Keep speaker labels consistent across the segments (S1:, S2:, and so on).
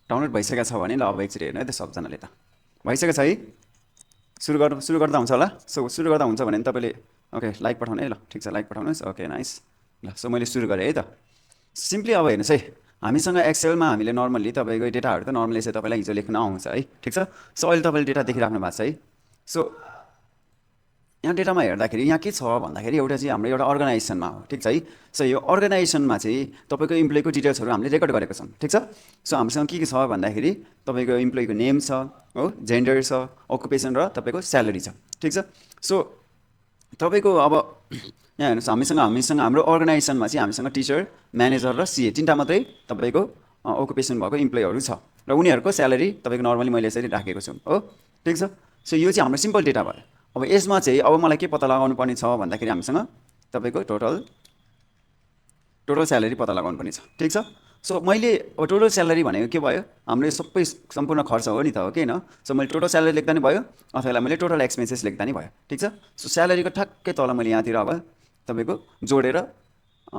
S1: Download भइसकेको छ भने ल अब एकचोटि हेर्नु है त सबजनाले त भइसकेको छ है सुरु गर्दा हुन्छ होला सुरु गर्दा हुन्छ भने तपाईँले ओके लाइक पठाउनु है ल ठिक छ लाइक पठाउनुहोस् ओके नाइस ल सो मैले सुरु गरेँ है त सिम्पली अब हेर्नुहोस् है हामीसँग एक्सेलमा हामीले नर्मल्ली तपाईँको डेटाहरू त नर्मली चाहिँ तपाईँलाई हिजो लेख्न आउँछ है ठिक छ सो अहिले तपाईँले डेटा देखिराख्नु भएको छ है सो यहाँ डेटामा हेर्दाखेरि यहाँ के छ भन्दाखेरि एउटा चाहिँ हाम्रो एउटा अर्गनाइजेसनमा हो ठिक छ है सो यो अर्गनाइजेसनमा चाहिँ तपाईँको इम्प्लोइको डिटेल्सहरू हामीले रेकर्ड गरेको छौँ ठिक छ सो हामीसँग के छ भन्दाखेरि तपाईँको इम्प्लोइको नेम छ हो जेन्डर छ अकुपेसन र तपाईँको स्यालेरी छ ठिक छ सो तपाईँको अब यहाँ हेर्नुहोस् हामीसँग हाम्रो अर्गनाइजेसनमा चाहिँ हामीसँग टिचर म्यानेजर र सिए तिनवटा मात्रै तपाईँको अकुपेसन भएको इम्प्लोइहरू छ र उनीहरूको स्यालेरी तपाईँको नर्मली मैले यसरी राखेको छु हो ठिक छ सो यो चाहिँ हाम्रो सिम्पल डेटा भयो अब यसमा चाहिँ अब मलाई के पत्ता लगाउनु पर्ने छ भन्दाखेरि हामीसँग तपाईँको टोटल स्यालेरी पत्ता लगाउनु पर्ने छ ठिक छ सो मैले अब टोटल स्यालेरी भनेको के भयो हाम्रो सबै सम्पूर्ण खर्च हो नि त हो कि होइन सो मैले टोटल स्यालेरी लेख्दा नि भयो अथवा मैले टोटल एक्सपेन्सेस लेख्दा नि भयो ठिक छ सो स्यालेरीको ठ्याक्कै तल मैले यहाँतिर अब तपाईँको जोडेर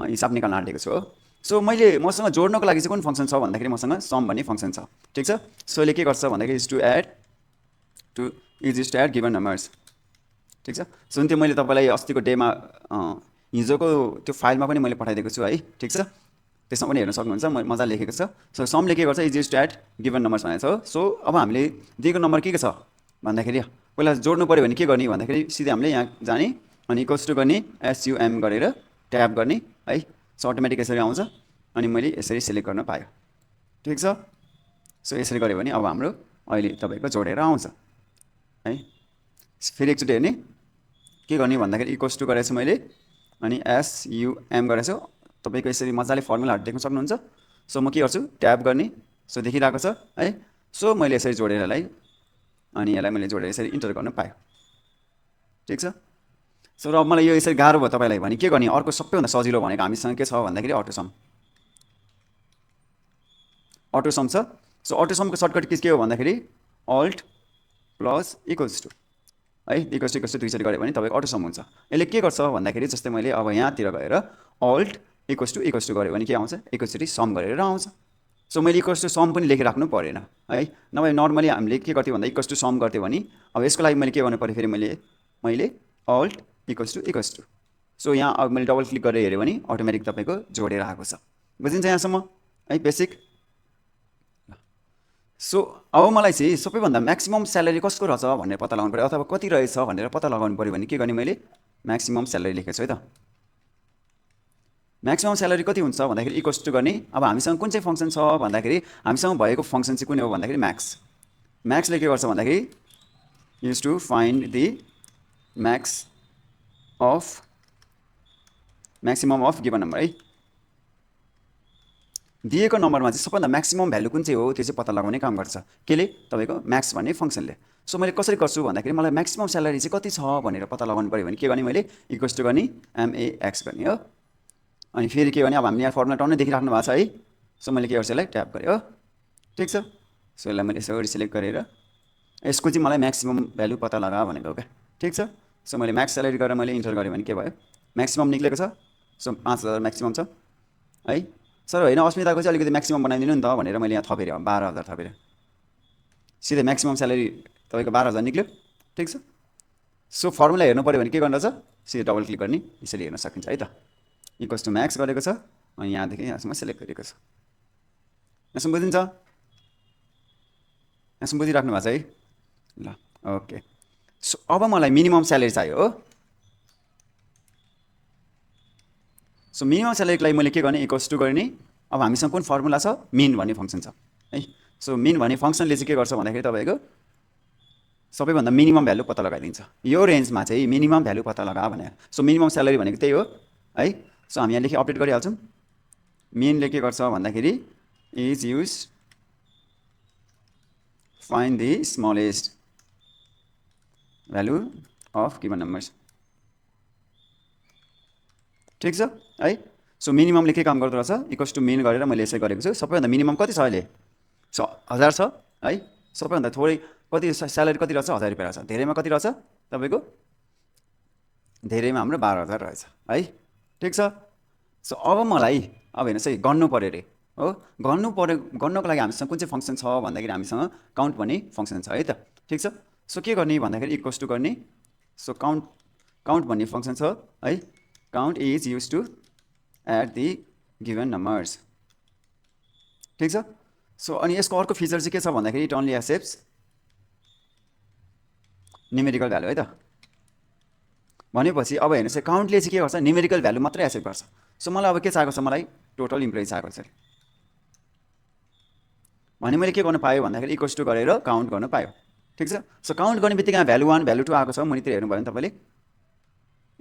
S1: हिसाब निकाल्न आँटेको छु हो सो मैले मसँग जोड्नको लागि चाहिँ कुन फङ्सन छ भन्दाखेरि मसँग सम भन्ने फङ्सन छ ठिक छ सो यसले के गर्छ भन्दाखेरि is to add given numbers ठिक छ सो त्यो मैले तपाईँलाई अस्तिको डेमा हिजोको त्यो फाइलमा पनि मैले पठाइदिएको छु है ठिक छ त्यसमा पनि हेर्न सक्नुहुन्छ मजाले लेखेको छ सो समले के गर्छ is to add given numbers भनेको छ सो अब हामीले दिएको नम्बर के छ भन्दाखेरि पहिला जोड्नु पऱ्यो भने के गर्ने भन्दाखेरि सिधै हामीले यहाँ जाने अनि इक्वल्स टु गर्ने एसयुएम गरेर ट्याब गर्ने है सो अटोमेटिक यसरी आउँछ अनि मैले यसरी सिलेक्ट गर्न पाएँ ठिक छ सो यसरी गऱ्यो भने अब हाम्रो अहिले तपाईँको जोडेर आउँछ है फेरि एकचोटि हेर्ने के गर्ने भन्दाखेरि इक्वल्स टु गरेको छु मैले अनि एसयुएम गरेको छु तपाईँको यसरी मजाले फर्मुलाहरू देख्न सक्नुहुन्छ सो म के गर्छु ट्याब गर्ने सो देखिरहेको छ है सो मैले यसरी जोडेर यसलाई अनि यसलाई मैले जोडेर यसरी इन्टर गर्न पाएँ ठिक छ सो र मलाई यो यसरी गाह्रो भयो तपाईँलाई भने के गर्ने अर्को सबैभन्दा सजिलो भनेको हामीसँग के छ भन्दाखेरि अटोसम छ सो अटोसमको सर्टकट के हो भन्दाखेरि अल्ट प्लस इक्वल्स टु है इक्वल्स टु दुईचोटि गऱ्यो भने तपाईँको अटोसम हुन्छ यसले के गर्छ भन्दाखेरि जस्तै मैले अब यहाँतिर गएर अल्ट इक्वल्स टु गऱ्यो भने के आउँछ एकैचोटि सम गरेर आउँछ सो मैले इक्वल्स टु सम पनि लेखिराख्नु परेन है नभए नर्मली हामीले के गर्थ्यौँ भन्दा इक्वल्स टु सम गर्थ्यो भने अब यसको लागि मैले के गर्नु पऱ्यो फेरि मैले अल्ट इक्वल्स टु सो यहाँ अब मैले डबल क्लिक गरेर हेऱ्यो भने अटोमेटिक तपाईँको जोडेर आएको छ बुझिन्छ यहाँसम्म है बेसिक सो अब मलाई चाहिँ सबैभन्दा म्याक्सिमम स्यालेरी कसको रहेछ भनेर पत्ता लगाउनु पऱ्यो अथवा कति रहेछ भनेर पत्ता लगाउनु पऱ्यो भने के गर्ने मैले म्याक्सिमम स्यालेरी लेखेको छु है त म्याक्सिमम स्यालेरी कति हुन्छ भन्दाखेरि इक्वल्स टु गर्ने अब हामीसँग कुन चाहिँ फङ्सन छ भन्दाखेरि हामीसँग भएको फङ्सन चाहिँ कुन हो भन्दाखेरि म्याक्सले के गर्छ भन्दाखेरि use to find the maximum of given number है दिएको नम्बरमा चाहिँ सबभन्दा म्याक्सिमम भ्यालु कुन चाहिँ हो त्यो चाहिँ पत्ता लगाउने काम गर्छ केले तपाईँको म्याक्स भन्ने फङ्सनले सो मैले कसरी गर्छु भन्दाखेरि मलाई म्याक्सिमम स्यालेरी चाहिँ कति छ भनेर पत्ता लगाउनु पऱ्यो भने के गर्ने मैले इक्वल्स टु गर्ने एमएएक्स गर्ने हो अनि फेरि के गर्ने अब हामीले यहाँ फर्मुला टन्नै देखिराख्नु भएको छ है सो मैले के गर्छु यसलाई ट्याप गरेँ हो ठिक छ सो यसलाई मैले यसरी सिलेक्ट गरेर यसको चाहिँ मलाई म्याक्सिमम भ्यालु पत्ता लगा भनेको क्या ठिक छ सो मैले म्याक्स स्यालेरी गरेर मैले इन्टर गरेँ भने के भयो म्याक्सिमम निक्लेको छ सो 5000 म्याक्सिमम छ है सर होइन अस्मिताको चाहिँ अलिकति म्याक्सिमम बनाइदिनु नि त भनेर मैले यहाँ थपेर 12000 थपेर सिधै म्याक्सिमम स्यालेरी तपाईँको 12000 निक्ल्यो ठिक छ सो फर्मुला हेर्नु पऱ्यो भने के गर्नु छ सिधै डबल क्लिक गर्ने यसरी हेर्न सकिन्छ है त इक्वल्स टु म्याक्स गरेको छ अनि यहाँदेखि यहाँसम्म सेलेक्ट गरेको छ यहाँसम्म बुझिन्छ यहाँसम्म बुझिराख्नु भएको छ है ल ओके सो अब मलाई मिनिमम स्यालेरी चाहियो हो सो मिनिमम स्यालेरीको लागि मैले के गर्ने इक्वल्स टु गर्ने अब हामीसँग कुन फर्मुला छ मिन भन्ने फङ्सन छ है सो मिन भन्ने फङ्सनले चाहिँ के गर्छ भन्दाखेरि तपाईँको सबैभन्दा मिनिमम भ्यालु पत्ता लगाइदिन्छ यो रेन्जमा चाहिँ मिनिमम भ्यालु पत्ता लगा भने सो मिनिमम स्यालेरी भनेको त्यही हो है सो हामी यहाँ लेखि अपडेट गरिहाल्छौँ मिनले के गर्छ भन्दाखेरि is use find the smallest value of given numbers ठिक छ है सो मिनिममले के काम गर्दो रहेछ इक्वल्स टु मिन गरेर मैले यसै गरेको छु सबैभन्दा मिनिमम कति छ अहिले 1000 छ है सबैभन्दा थोरै कति स्यालेरी कति रहेछ 1000 रुपियाँ रहेछ धेरैमा कति रहेछ तपाईँको धेरैमा हाम्रो 12000 रहेछ है ठिक छ सो अब मलाई अब हेर्नुहोस् है गर्नु पऱ्यो अरे हो गर्नु पर्यो गर्नको लागि हामीसँग कुन चाहिँ फङ्सन छ भन्दाखेरि हामीसँग काउन्ट भन्ने फङ्सन छ है त ठिक छ सो के गर्ने भन्दाखेरि इक्वल्स टु गर्ने सो काउन्ट काउन्ट भन्ने फङ्सन छ है count is use to at the given numbers ठिक छ सो अनि यसको अर्को फिचर चाहिँ के छ भन्दाखेरि it only accepts numerical value है त भनेपछि अब हेर्नुहोस् है काउन्टले चाहिँ के गर्छ न्युमेरिकल भ्यालु मात्रै एक्सेप्ट गर्छ सो मलाई अब के चाहिएको छ मलाई टोटल इम्प्लोइ चाहिएको छ भने मैले के गर्नु पाएँ भन्दाखेरि इक्वल्स टु गरेर काउन्ट गर्न पायो ठिक छ सो काउन्ट गर्ने बित्तिकै भ्यालु 1 भ्यालु 2 आएको छ मुनितिर हेर्नु भयो भने तपाईँले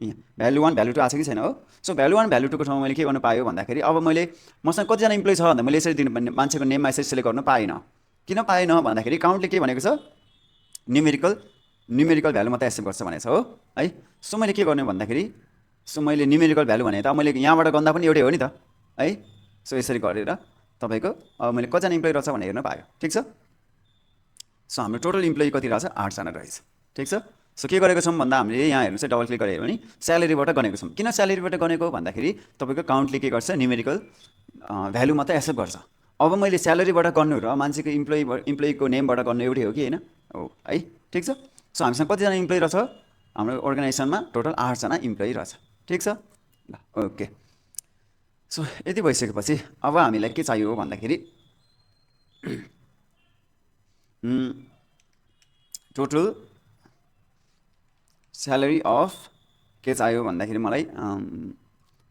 S1: यहाँ भ्यालु 1 भ्यालु 2 आएको छ कि छैन हो सो भ्यालु 1 भ्यालु 2 को ठाउँमा मैले के गर्नु पायो भन्दाखेरि अब मैले मसँग कतिजना इम्प्लोइ छ भन्दा मैले यसरी दिनु पर्ने मान्छेको नेममा यसरी सेलेक्ट गर्नु पाएन किन पाएन भन्दाखेरि काउन्टले के भनेको छ न्युमेरिकल भ्यालु मात्रै एक्सेप्ट गर्छ भनेको छ हो है सो मैले के गर्ने भन्दाखेरि सो मैले न्युमेरिकल भ्यालु भने त मैले यहाँबाट गर्दा पनि एउटै हो नि त है सो यसरी गरेर तपाईँको अब मैले कतिजना इम्प्लोइ रहेछ भनेर हेर्न पायो ठिक छ सो हाम्रो टोटल इम्प्लोइ कति रहेछ 8 जना रहेछ ठिक छ सो के गरेको छौँ भन्दा हामीले यहाँ हेर्नु चाहिँ डबल क्लिक गरेर भने स्यालेरीबाट गनेको छौँ किन स्यालेरीबाट गनेको भन्दाखेरि तपाईँको काउन्टले के गर्छ न्युमेरिकल भ्यालु मात्रै एक्सेप्ट गर्छ अब मैले स्यालेरीबाट गर्नु र मान्छेको इम्प्लोइको नेमबाट गर्नु एउटै हो कि होइन हो है ठिक छ सो हामीसँग कतिजना इम्प्लोइ रहेछ हाम्रो अर्गनाइजेसनमा टोटल 8 जना इम्प्लोइ रहेछ ठिक छ ल ओके सो यति भइसकेपछि अब हामीलाई के चाहियो भन्दाखेरि टोटल स्यालेरी अफ के चाहियो भन्दाखेरि मलाई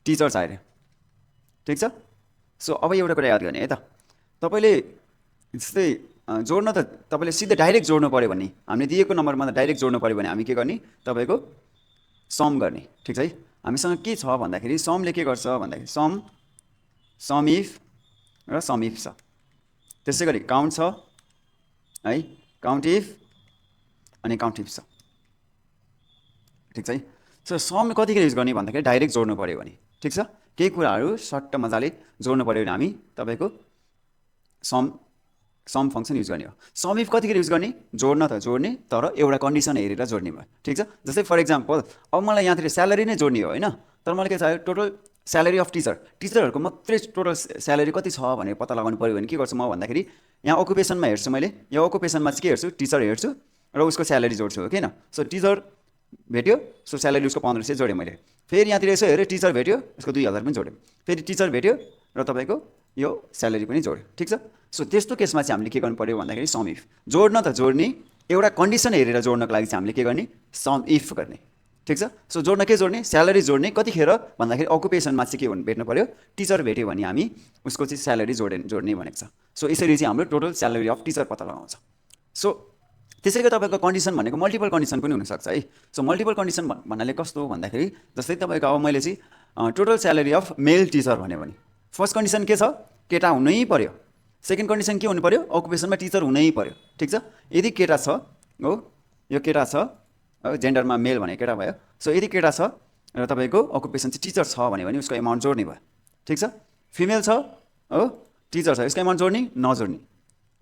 S1: टिचर चाहियो ठिक छ सो अब एउटा कुरा याद गर्ने है त तपाईँले जस्तै जोड्न त तपाईँले सिधै डाइरेक्ट जोड्नु पऱ्यो भने हामीले दिएको नम्बरमा त डाइरेक्ट जोड्नु पऱ्यो भने हामी के गर्ने तपाईँको सम गर्ने ठिक छ है हामीसँग के छ भन्दाखेरि समले के गर्छ भन्दाखेरि सम इफ र सम इफ छ त्यसै गरी काउन्ट छ है काउन्ट इफ अनि काउन्ट इफ छ ठिक छ है सो सम कतिखेर युज गर्ने भन्दाखेरि डाइरेक्ट जोड्नु पऱ्यो भने ठिक छ केही कुराहरू सट्ट मजाले जोड्नु पऱ्यो भने हामी तपाईँको सम फङ्सन युज गर्ने हो सम इफ कतिखेर युज गर्ने जोड्न त जोड्ने तर एउटा कन्डिसन हेरेर जोड्ने भयो ठिक छ जस्तै फर इक्जाम्पल अब मलाई यहाँतिर स्यालेरी नै जोड्ने हो होइन तर मलाई के चाहियो टोटल स्यालेरी अफ टिचरहरूको मात्रै टोटल स्यालेरी कति छ भनेर पत्ता लगाउनु पऱ्यो भने के गर्छु म भन्दाखेरि यहाँ अकुपेसनमा हेर्छु मैले यो अकुपेसनमा चाहिँ के हेर्छु टिचर हेर्छु र उसको स्यालेरी जोड्छु हो किन सो टिचर भेट्यो सो स्यालेरी उसको 1500 जोडेँ मैले फेरि यहाँतिर यसो हेरेँ टिचर भेट्यो उसको 2000 पनि जोड्यो फेरि टिचर भेट्यो र तपाईँको यो स्यालेरी पनि जोड्यो ठिक छ सो त्यस्तो केसमा चाहिँ हामीले के गर्नु पऱ्यो भन्दाखेरि सम इफ जोड्न त जोड्ने एउटा कन्डिसन हेरेर जोड्नको लागि चाहिँ हामीले के गर्ने सम इफ गर्ने ठिक छ सो जोड्न के जोड्ने स्यालेरी जोड्ने कतिखेर भन्दाखेरि अकुपेसनमा चाहिँ के भेट्नु पऱ्यो टिचर भेट्यो भने हामी उसको चाहिँ स्यालेरी जोड्ने भनेको छ सो यसरी चाहिँ हाम्रो टोटल स्यालेरी अफ टिचर पत्ता लगाउँछ सो त्यसैले तपाईँको कन्डिसन भनेको मल्टिपल कन्डिसन पनि हुनसक्छ है सो मल्टिपल कन्डिसन भन्नाले कस्तो भन्दाखेरि जस्तै तपाईँको अब मैले चाहिँ total salary of mail teacher भन्यो भने फर्स्ट कन्डिसन के छ केटा हुनै पऱ्यो सेकेन्ड कन्डिसन के हुनु पऱ्यो अकुपेसनमा टिचर हुनै पऱ्यो ठिक छ यदि केटा छ हो यो केटा छ जेन्डरमा मेल भने केटा भयो सो यदि केटा छ र तपाईँको अकुपेसन चाहिँ टिचर छ भने उसको एमाउन्ट जोड्ने भयो ठिक छ फिमेल छ हो टिचर छ यसको एमाउन्ट जोड्ने नजोड्ने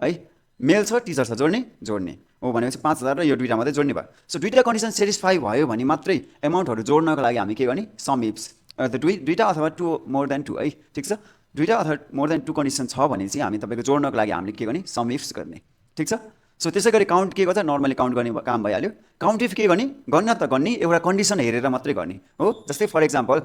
S1: है मेल छ टिचर छ जोड्ने हो भनेपछि 5000 र यो दुईवटा मात्रै जोड्ने भयो सो दुईवटा कन्डिसन सेटिस्फाई भयो भने मात्रै एमाउन्टहरू जोड्नको लागि हामी के गर्ने सम इफ्स दुईवटा अथवा 2 मोर देन 2 है ठिक छ दुईवटा अथवा मोर देन 2 कन्डिसन छ भने चाहिँ हामी तपाईँको जोड्नको लागि हामीले के गर्ने सम इफ्स गर्ने ठिक छ सो त्यसै गरी काउन्ट के गर्छ नर्मली काउन्ट गर्ने काम भइहाल्यो काउन्ट इफ के गर्ने गर्न त गर्ने एउटा कन्डिसन हेरेर मात्रै गर्ने हो जस्तै फर इक्जाम्पल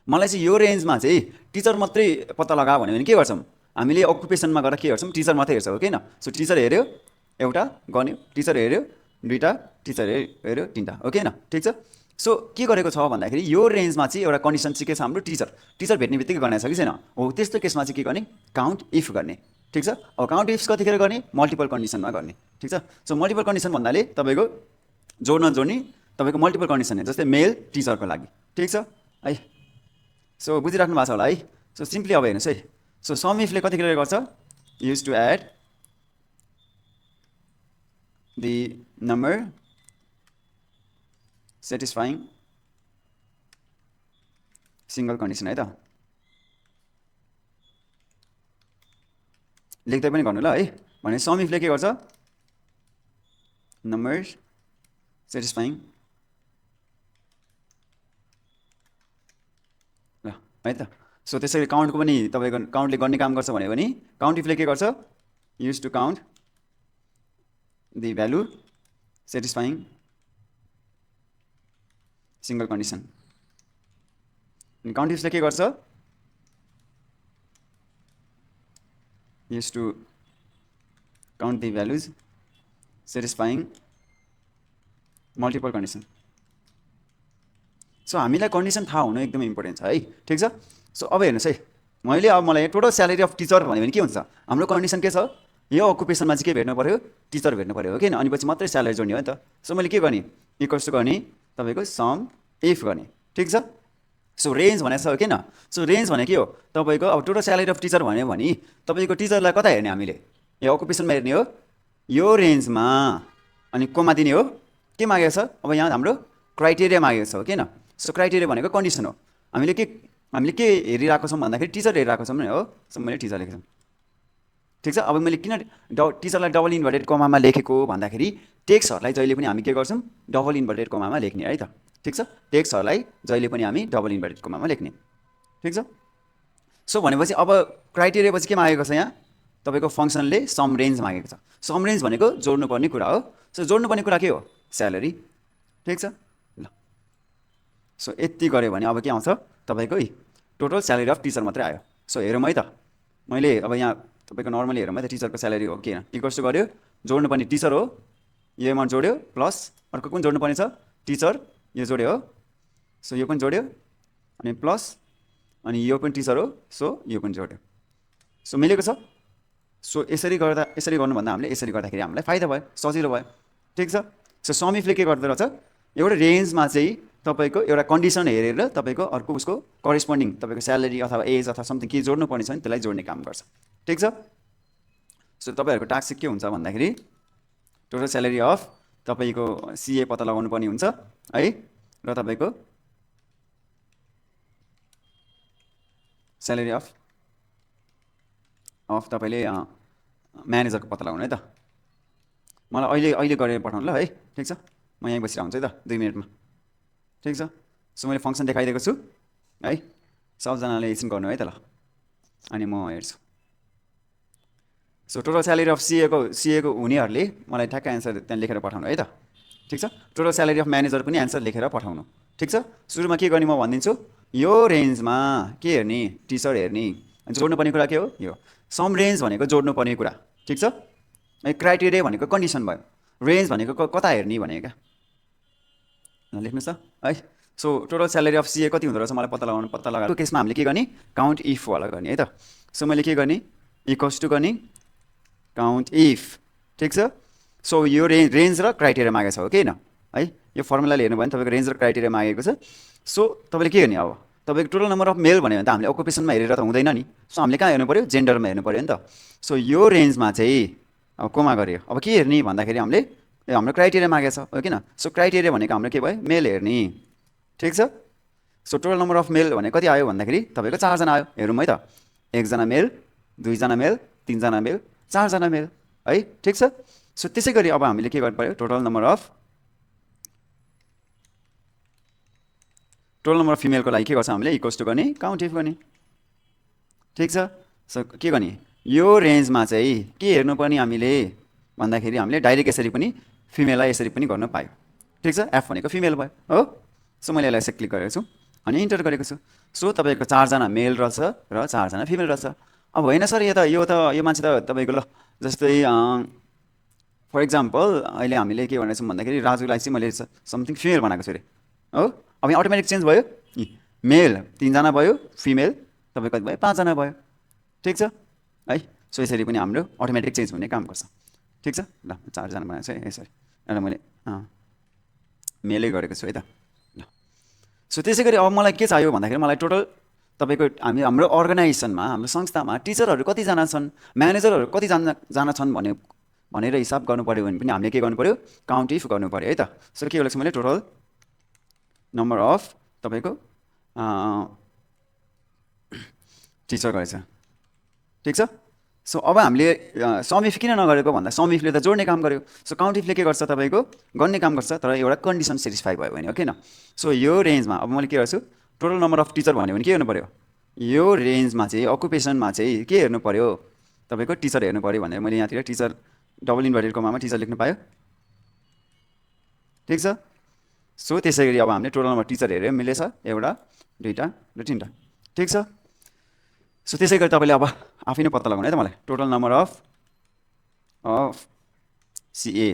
S1: मलाई चाहिँ यो रेन्जमा चाहिँ टिचर मात्रै पत्ता लगायो भने के गर्छौँ हामीले अकुपेसनमा गएर के गर्छौँ टिचर मात्रै हेर्छौँ हो किन सो टिचर हेऱ्यो एउटा गन्यो टिचर हेऱ्यो दुईवटा टिचर हेऱ्यो तिनवटा हो किन ठिक छ सो के गरेको छ भन्दाखेरि यो रेन्जमा चाहिँ एउटा कन्डिसन चाहिँ के छ हाम्रो टिचर भेट्ने बित्तिकै गर्ने छ कि छैन हो त्यस्तो केसमा चाहिँ के गर्ने काउन्ट इफ गर्ने ठिक छ अब काउन्ट इफ्स कतिखेर गर्ने मल्टिपल कन्डिसनमा गर्ने ठिक छ सो मल्टिपल कन्डिसन भन्नाले तपाईँको जोड्ने तपाईँको मल्टिपल कन्डिसन हो जस्तै मेल टिचरको लागि ठिक छ है सो बुझिराख्नु भएको छ होला है सो सिम्पली अब हेर्नुहोस् है सो सम इफले कतिखेर गर्छ use to add the number satisfying single condition है त लेख्दै पनि गर्नु ल है भने सम इफले के गर्छ नम्बर सेटिस्फाइङ ल है त सो त्यसरी काउन्टको पनि तपाईँको काउन्टले गर्ने काम गर्छ भनेको नि काउन्ट इफले के गर्छ use to count the value satisfying single condition. And count ifले के गर्छ used to count the values satisfying multiple condition. So हामीलाई कन्डिसन थाहा हुनु एकदमै इम्पोर्टेन्ट छ है ठिक छ सो अब हेर्नुहोस् है मैले अब मलाई टोटल स्यालेरी अफ टिचर भन्यो भने के हुन्छ हाम्रो कन्डिसन के छ यो अकुपेसनमा चाहिँ के भेट्नु पर्यो टिचर भेट्नु पर्यो हो कि अनि पछि मात्रै स्यालेरी जोड्ने हो नि त सो मैले के गर्ने इक्वल्स टु गर्ने तपाईँको सम इफ गर्ने ठिक छ सो रेन्ज भनेको छ हो किन सो रेन्ज भने के हो तपाईँको अब टोटल स्यालेरी अफ टिचर भन्यो भने तपाईँको टिचरलाई कता हेर्ने हामीले यो अकुपेसनमा हेर्ने हो यो रेन्जमा अनि कोमा दिने हो के मागेको छ अब यहाँ हाम्रो क्राइटेरिया मागेको छ हो किन सो क्राइटेरिया भनेको कन्डिसन हो हामीले के हेरिरहेको छौँ भन्दाखेरि टिचर हेरिरहेको छौँ नि हो सो मैले टिचर लेखेको छु ठिक छ अब मैले किन टिचरलाई डबल इन्भर्टेड कमामा लेखेको भन्दाखेरि टेक्स्टहरूलाई जहिले पनि हामी के गर्छौँ डबल इन्भर्टेड कमामा लेख्ने है त ठिक छ टेक्स्टहरूलाई जहिले पनि हामी डबल इन्भर्टेड कमामा लेख्ने ठिक छ सो भनेपछि अब क्राइटेरिया पछि के मागेको छ यहाँ तपाईँको फङ्सनले सम रेन्ज मागेको छ सम रेन्ज भनेको जोड्नुपर्ने कुरा हो सो जोड्नुपर्ने कुरा के हो स्यालेरी ठिक छ ल सो यति गऱ्यो भने अब के आउँछ तपाईँको टोटल स्यालेरी अफ टिचर मात्रै आयो सो हेरौँ है त मैले अब यहाँ तपाईँको नर्मली हेरौँ है त टिचरको स्यालेरी हो किन इक्वल्स टु गऱ्यो जोड्नुपर्ने टिचर हो यो एमाउन्ट जोड्यो प्लस अर्को कुन जोड्नुपर्ने छ टिचर यो जोड्यो हो सो यो पनि जोड्यो अनि प्लस अनि यो पनि टिचर हो सो यो पनि जोड्यो सो मिलेको छ सो यसरी गर्नुभन्दा हामीले यसरी गर्दाखेरि हामीलाई फाइदा भयो सजिलो भयो ठिक छ सो समिफले के गर्दो रहेछ एउटा रेन्जमा चाहिँ तपाईँको एउटा कन्डिसन हेरेर तपाईँको अर्को उसको करेस्पोन्डिङ तपाईँको स्यालेरी अथवा एज अथवा समथिङ के जोड्नुपर्ने छ नि त्यसलाई जोड्ने काम गर्छ ठिक छ सो तपाईँहरूको टास्क चाहिँ के हुन्छ भन्दाखेरि टोटल स्यालेरी अफ तपाईँको सिए पत्ता लगाउनु पर्ने हुन्छ है र तपाईँको स्यालेरी अफ तपाईँले म्यानेजरको पत्ता लगाउनु है त मलाई अहिले गरेर पठाउनु ल है ठिक छ म यहीँ बसिरहेको हुन्छु है त 2 मिनटमा ठिक छ सो मैले फङ्सन देखाइदिएको छु है सबजनाले एकछिन गर्नु है त ल अनि म हेर्छु सो टोटल स्यालेरी अफ सिएको हुनेहरूले मलाई ठ्याक्क एन्सर त्यहाँ लेखेर पठाउनु है त ठिक छ टोटल स्यालेरी अफ म्यानेजर पनि एन्सर लेखेर पठाउनु ठिक छ सुरुमा के गर्ने म भनिदिन्छु यो रेन्जमा के हेर्ने टिचर हेर्ने जोड्नुपर्ने कुरा के हो यो सम रेन्ज भनेको जोड्नुपर्ने कुरा ठिक छ क्राइटेरिया भनेको कन्डिसन भयो रेन्ज भनेको कता हेर्ने भनेको क्या लेख्नुहोस् त है सो टोटल स्यालेरी अफ सिए कति हुँदो रहेछ मलाई पत्ता लगाएर त्यो केसमा हामीले के गर्ने काउन्ट इफ वाला गर्ने है त सो मैले के गर्ने इक्वल्स टु गर्ने काउन्ट इफ ठिक छ सो यो रेन्ज र क्राइटेरिया मागेको छ हो कि होइन है यो फर्मुलाले हेर्नु भयो भने तपाईँको रेन्ज र क्राइटेरिया मागेको छ सो तपाईँले के गर्ने अब तपाईँको टोटल नम्बर अफ मेल भन्यो भने त हामीले अकुपेसनमा हेरेर त हुँदैन नि सो हामीले कहाँ हेर्नु पऱ्यो जेन्डरमा हेर्नु पऱ्यो नि त सो यो रेन्जमा चाहिँ अब कोमा गऱ्यो अब के हेर्ने भन्दाखेरि हामीले हाम्रो क्राइटेरिया मागेको छ हो किन सो क्राइटेरिया भनेको हाम्रो के भयो मेल हेर्ने ठिक छ सो टोटल नम्बर अफ मेल भने कति आयो भन्दाखेरि तपाईँको 4 जना आयो हेरौँ है त 1 जना मेल 2 जना मेल 3 जना मेल 4 जना मेल है ठिक छ सो त्यसै गरी अब हामीले के गर्नु पऱ्यो टोटल नम्बर अफ फिमेलको लागि के गर्छ हामीले इक्वल्स टु गर्ने काउन्ट इफ गर्ने ठिक छ सो के गर्ने यो रेन्जमा चाहिँ के हेर्नुपर्ने हामीले भन्दाखेरि हामीले डाइरेक्ट यसरी पनि फिमेललाई यसरी पनि गर्न पायो ठिक छ एफ भनेको फिमेल भयो हो सो मैले यसलाई यसरी क्लिक गरेको छु अनि इन्टर गरेको छु सो तपाईँको 4 जना मेल रहेछ र 4 जना फिमेल रहेछ अब होइन सर यो मान्छे त तपाईँको ल जस्तै फर इक्जाम्पल अहिले हामीले के भनेको छौँ भन्दाखेरि राजुलाई चाहिँ मैले समथिङ फिमेल बनाएको छु अरे हो अब यहाँ अटोमेटिक चेन्ज भयो मेल 3 जना भयो फिमेल तपाईँको कति भयो 5 जना भयो ठिक छ है सो यसरी पनि हाम्रो अटोमेटिक चेन्ज हुने काम गर्छ ठिक छ ल 4 जना बनाएको छु है यसरी एउटा मैले मेलै गरेको छु है त ल सो त्यसै गरी अब मलाई के चाहियो भन्दाखेरि मलाई टोटल तपाईँको हाम्रो अर्गनाइजेसनमा हाम्रो संस्थामा टिचरहरू कतिजना छन् म्यानेजरहरू कतिजना छन् भनेर हिसाब गर्नु पऱ्यो भने पनि हामीले के गर्नु पऱ्यो काउन्ट इफ गर्नु पऱ्यो है त सो के गरेको छु मैले टोटल नम्बर अफ तपाईँको टिचर गरेछ ठिक छ सो अब हामीले समिफ किन नगरेको भन्दा समिफले त जोड्ने काम गर्यो सो काउन्ट इफले के गर्छ तपाईँको गर्ने काम गर्छ तर एउटा कन्डिसन सेटिस्फाई भयो भने हो किन सो यो रेन्जमा अब मैले के गर्छु टोटल नम्बर अफ टिचर भन्यो भने के गर्नु पऱ्यो यो रेन्जमा चाहिँ अकुपेसनमा चाहिँ के हेर्नु पऱ्यो तपाईँको टिचर हेर्नु पऱ्यो भनेर मैले यहाँतिर टिचर डबल इन्भर्टेड कमामा टिचर लेख्नु पायो ठिक छ सो त्यसै गरी अब हामीले टोटल नम्बर टिचर हेऱ्यो मिलेछ एउटा दुईवटा र तिनवटा ठिक छ सो त्यसै गरी तपाईँले अब आफै नै पत्ता लगाउनु है त मलाई टोटल नम्बर अफ सिए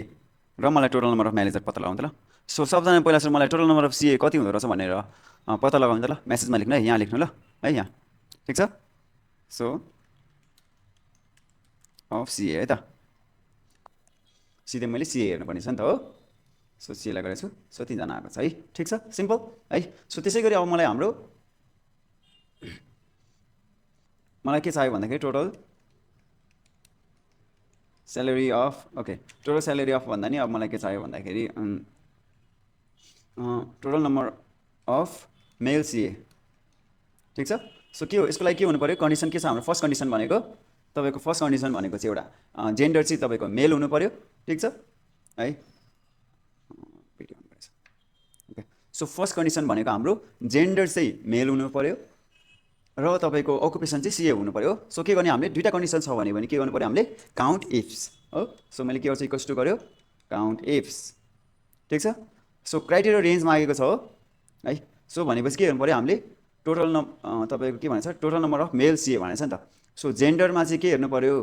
S1: र मलाई टोटल नम्बर अफ म्यानेजर पत्ता लगाउनु त ल सो सबजना पहिला सुरु मलाई टोटल नम्बर अफ सिए कति हुँदो रहेछ भनेर पत्ता लगाउनु त ल मेसेजमा लेख्नु है यहाँ लेख्नु ल है यहाँ ठिक छ सो अफ सिए है त सिधै मैले सिए हेर्नुपर्ने छ नि त हो सो सिएलाई गरेको छु सो तिनजना आएको छ है ठिक छ सिम्पल है सो त्यसै गरी अब मलाई हाम्रो मलाई के चाहियो भन्दाखेरि total salary of okay total salary of भन्दा नि अब मलाई के चाहियो भन्दाखेरि टोटल नम्बर अफ मेल सिए ठिक छ सो के हो यसको लागि के हुनु पऱ्यो कन्डिसन के छ हाम्रो फर्स्ट कन्डिसन भनेको तपाईँको फर्स्ट कन्डिसन भनेको चाहिँ एउटा जेन्डर चाहिँ तपाईँको मेल हुनु पऱ्यो ठिक छ है ओके सो फर्स्ट कन्डिसन भनेको हाम्रो जेन्डर चाहिँ मेल हुनु पऱ्यो र तपाईँको अकुपेसन चाहिँ सिए हुनु पऱ्यो सो के गर्ने हामीले दुईवटा कन्डिसन छ भने के गर्नु पऱ्यो हामीले काउन्ट इफ्स हो सो मैले के गर्छु इक्वल्स टु गर्यो काउन्ट इफ्स ठिक छ सो क्राइटेरिया रेन्ज मागेको छ हो है सो भनेपछि के गर्नु पऱ्यो हामीले टोटल तपाईँको के भन्छ टोटल नम्बर अफ मेल सिए भनेको छ नि त सो जेन्डरमा चाहिँ के हेर्नु पऱ्यो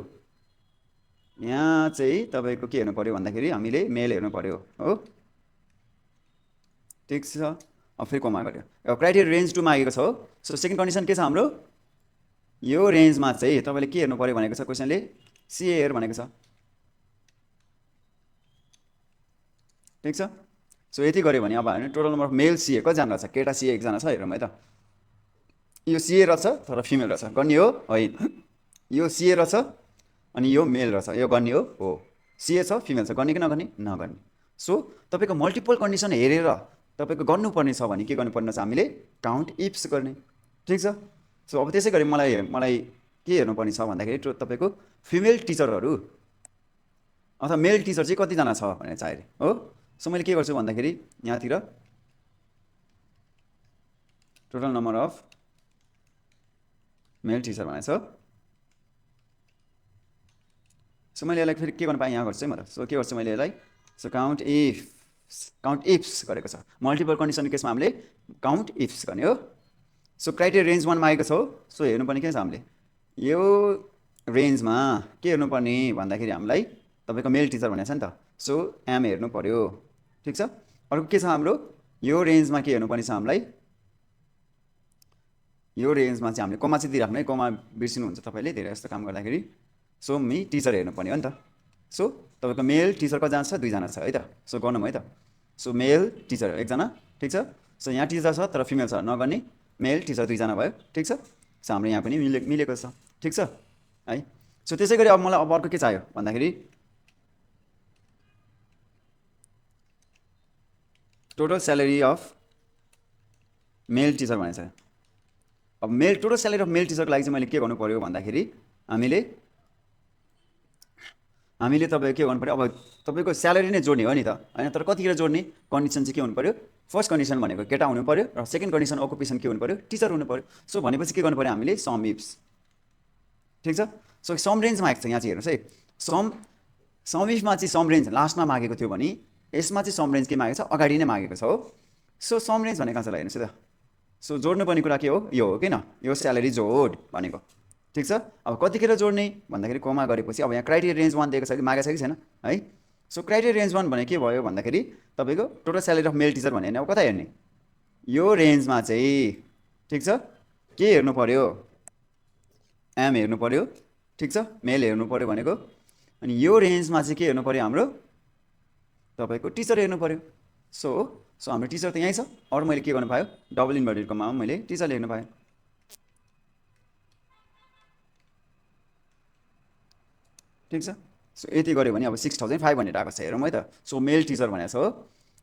S1: यहाँ चाहिँ तपाईँको के हेर्नु पऱ्यो भन्दाखेरि हामीले मेल हेर्नु पऱ्यो हो ठिक छ अब फेरि कमा गर्यो अब क्राइटेरिया रेन्ज 2 मागेको छ हो सो सेकेन्ड कन्डिसन के छ हाम्रो यो रेन्जमा चाहिँ तपाईँले के हेर्नु पऱ्यो भनेको छ क्वेसनले सिए हेर भनेको छ ठिक छ सो यति गऱ्यो भने अब हामी टोटल नम्बर अफ मेल सिए कतिजना रहेछ केटा सिए एकजना छ हेरौँ है त यो सिए रहेछ तर फिमेल रहेछ गर्ने हो होइन यो सिए रहेछ अनि यो मेल रहेछ यो गर्ने हो सिए छ फिमेल छ गर्ने कि नगर्ने नगर्ने सो तपाईँको मल्टिपल कन्डिसन हेरेर तपाईँको गर्नुपर्ने छ भने के गर्नुपर्ने छ हामीले काउन्ट इफ्स गर्ने ठिक छ सो अब त्यसै गरी मलाई के हेर्नुपर्ने छ भन्दाखेरि तपाईँको फिमेल टिचरहरू अथवा मेल टिचर चाहिँ कतिजना छ भनेर चाहियो हो सो मैले के गर्छु भन्दाखेरि यहाँतिर total number of mail teacher भनेको छ सो मैले यसलाई फेरि के गर्नु पाएँ यहाँ गर्छु है म त सो के गर्छु मैले यसलाई सो काउन्ट इफ्स गरेको छ मल्टिपल कन्डिसनको केसमा हामीले काउन्ट इफ्स गर्ने हो सो क्राइटेरिया रेन्ज 1 मागेको छ हो सो हेर्नुपर्ने के छ हामीले यो रेन्जमा के हेर्नुपर्ने भन्दाखेरि हामीलाई तपाईँको मेल टिचर भनेको छ नि त सो एम हेर्नु पऱ्यो ठिक छ अर्को के छ हाम्रो यो रेन्जमा के हेर्नुपर्ने छ हामीलाई यो रेन्जमा चाहिँ हामीले कमा चाहिँ दिइराख्नु है कमा बिर्सिनुहुन्छ तपाईँले धेरै जस्तो काम गर्दाखेरि सो मी टिचर हेर्नुपर्ने हो नि त सो तपाईँको मेल टिचर कतिजना छ 2 जना छ है त सो गर्नु है त सो मेल टिचर एकजना ठिक छ सो यहाँ टिचर छ तर फिमेल छ नगर्ने मेल टिचर 2 जना भयो ठिक छ सो हाम्रो यहाँ पनि मिलेको छ ठिक छ है सो त्यसै गरी अब मलाई अब अर्को के चाहियो भन्दाखेरि total salary of mail teacher भनेको छ अब टोटल स्यालेरी अफ मेल टिचरको लागि चाहिँ मैले के गर्नु पऱ्यो भन्दाखेरि हामीले तपाईँको के गर्नु पऱ्यो अब तपाईँको स्यालेरी नै जोड्ने हो नि त होइन तर कतिखेर जोड्ने कन्डिसन चाहिँ के हुनु पऱ्यो फर्स्ट कन्डिसन भनेको केटा हुनु पऱ्यो र सेकेन्ड कन्डिसन अकुपेसन के हुनु पऱ्यो टिचर हुनु पऱ्यो सो भनेपछि के गर्नु पऱ्यो हामीले सम इफ्स ठिक छ सो सम रेन्ज मागेको छ यहाँ चाहिँ हेर्नुहोस् है सम इफमा चाहिँ सम रेन्ज लास्टमा मागेको थियो भने यसमा चाहिँ सम रेन्ज के मागेको छ अगाडि नै मागेको छ हो सो सम रेन्ज भनेको कहाँ छ हेर्नुहोस् है त सो जोड्नुपर्ने कुरा के हो यो हो किन यो स्यालेरी जोड भनेको ठिक छ अब कतिखेर जोड्ने भन्दाखेरि कोमा गरेपछि अब यहाँ क्राइटेरिया रेन्ज 1 दिएको छ कि मागेको छ कि छैन है सो क्राइटेरिया रेन्ज 1 भने के भयो भन्दाखेरि तपाईँको total salary of mail teacher भने अब कता हेर्ने यो रेन्जमा चाहिँ ठिक छ के हेर्नु पऱ्यो एम हेर्नु पऱ्यो ठिक छ मेल हेर्नु पऱ्यो भनेको अनि यो रेन्जमा चाहिँ के हेर्नु पऱ्यो हाम्रो तपाईँको टिचर हेर्नु पऱ्यो सो हाम्रो टिचर त यहीँ छ अरू मैले के गर्नु पायो डबल इन्भर्टेडकोमा मैले टिचर हेर्नु पाएँ ठिक छ सो यति गऱ्यो भने अब 6500 आएको छ हेरौँ है त सो मेल टिचर भनेको छ हो